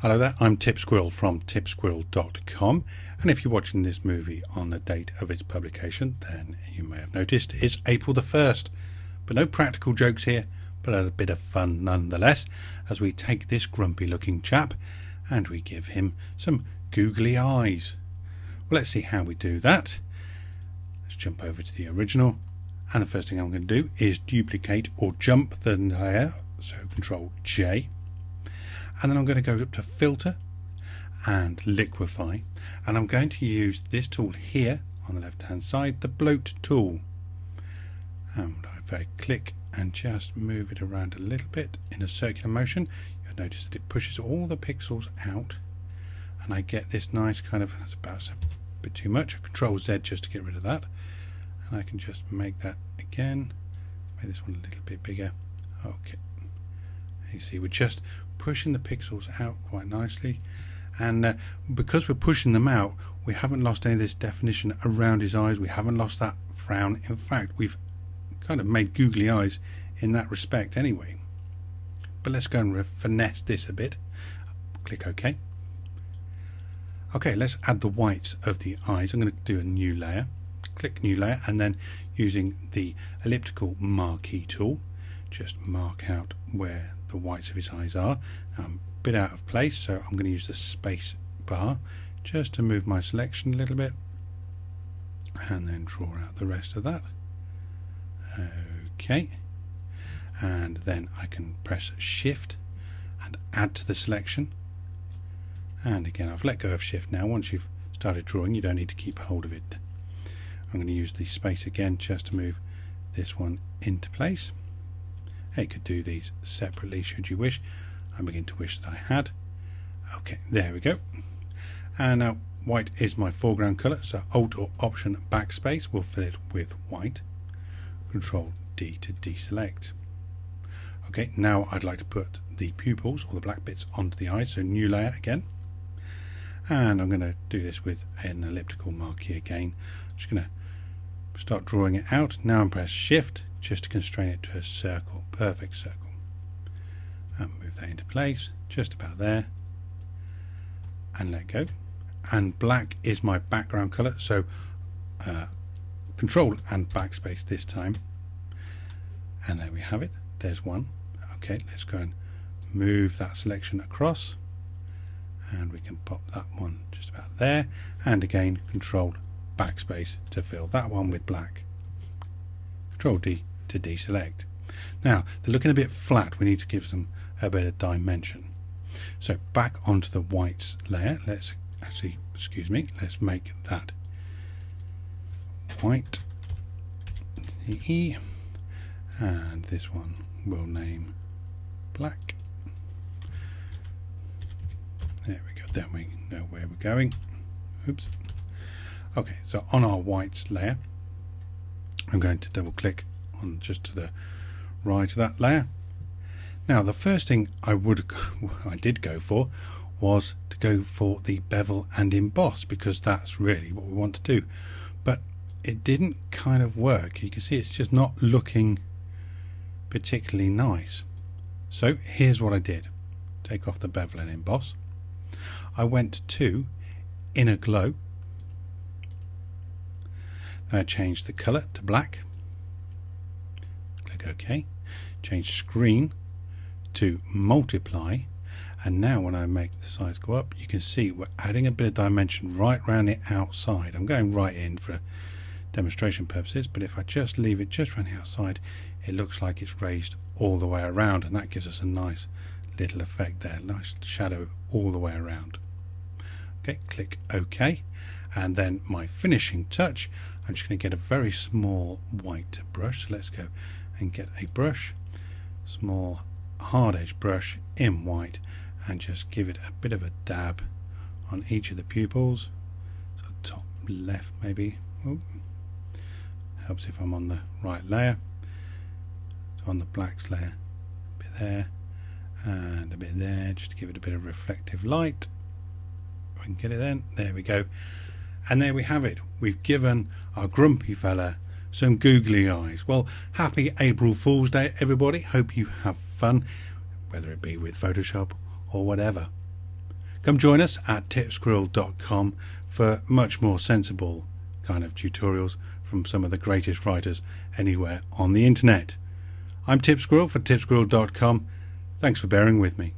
Hello there, I'm Tip Squirrel from tipsquirrel.com, and if you're watching this movie on the date of its publication, then you may have noticed it's April the 1st. But no practical jokes here, but a bit of fun nonetheless, as we take this grumpy looking chap and we give him some googly eyes. Well, let's see how we do that. Let's jump over to the original, and the first thing I'm going to do is duplicate or jump the layer, so Control J. And then I'm going to go up to Filter and Liquify, and I'm going to use this tool here on the left hand side, the Bloat tool. And if I click and just move it around a little bit in a circular motion, you'll notice that it pushes all the pixels out, and I get this nice kind of, that's about a bit too much, Control Z just to get rid of that, and I can just make that again, make this one a little bit bigger. Okay, you see we're just pushing the pixels out quite nicely, and because we're pushing them out, we haven't lost any of this definition around his eyes, we haven't lost that frown. In fact, we've kind of made googly eyes in that respect anyway. But let's go and finesse this a bit. Click OK. Okay, let's add the whites of the eyes. I'm going to do a new layer. Click new layer, and then using the elliptical marquee tool, just mark out where the whites of his eyes are. A bit out of place, so I'm going to use the space bar just to move my selection a little bit, and then draw out the rest of that. Okay, and then I can press Shift and add to the selection, and again I've let go of Shift now. Once you've started drawing, you don't need to keep hold of it. I'm going to use the space again just to move this one into place. You could do these separately should you wish. I begin to wish that I had. Okay, there we go. And now white is my foreground colour, so Alt or Option Backspace will fill it with white. Control D to deselect. Okay, now I'd like to put the pupils or the black bits onto the eyes, so new layer again. And I'm going to do this with an elliptical marquee again. I'm just going to start drawing it out. Now I'm press Shift just to constrain it to a circle, perfect circle, and move that into place just about there, and let go. And black is my background color, so Control and Backspace this time, and there we have it. There's one. Okay, let's go and move that selection across, and we can pop that one just about there, and again Control Backspace to fill that one with black. Control D to deselect. Now they're looking a bit flat, we need to give them a bit of dimension. So back onto the whites layer, let's actually, excuse me, let's make that white, E, and this one we'll name black. There we go, then we know where we're going. Oops. Okay, so on our whites layer, I'm going to double click on just to the right of that layer. Now the first thing I did go for was to go for the bevel and emboss, because that's really what we want to do, but it didn't kind of work. You can see it's just not looking particularly nice. So here's what I did. Take off the bevel and emboss. I went to Inner Glow. I changed the color to black. Click OK. Change screen to multiply, and now when I make the size go up, you can see we're adding a bit of dimension right around the outside. I'm going right in for demonstration purposes, but if I just leave it just around the outside, it looks like it's raised all the way around, and that gives us a nice little effect there, nice shadow all the way around. Okay, click OK, and then my finishing touch, I'm just going to get a very small white brush. So let's go and get a brush, small hard edge brush in white, and just give it a bit of a dab on each of the pupils. So top left maybe. Ooh. Helps if I'm on the right layer. So on the blacks layer, a bit there and a bit there, just to give it a bit of reflective light. If I can get it then, there we go. And there we have it. We've given our grumpy fella some googly eyes. Well, happy April Fool's Day, everybody. Hope you have fun, whether it be with Photoshop or whatever. Come join us at tipsquirrel.com for much more sensible kind of tutorials from some of the greatest writers anywhere on the internet. I'm Tip Squirrel for tipsquirrel.com. Thanks for bearing with me.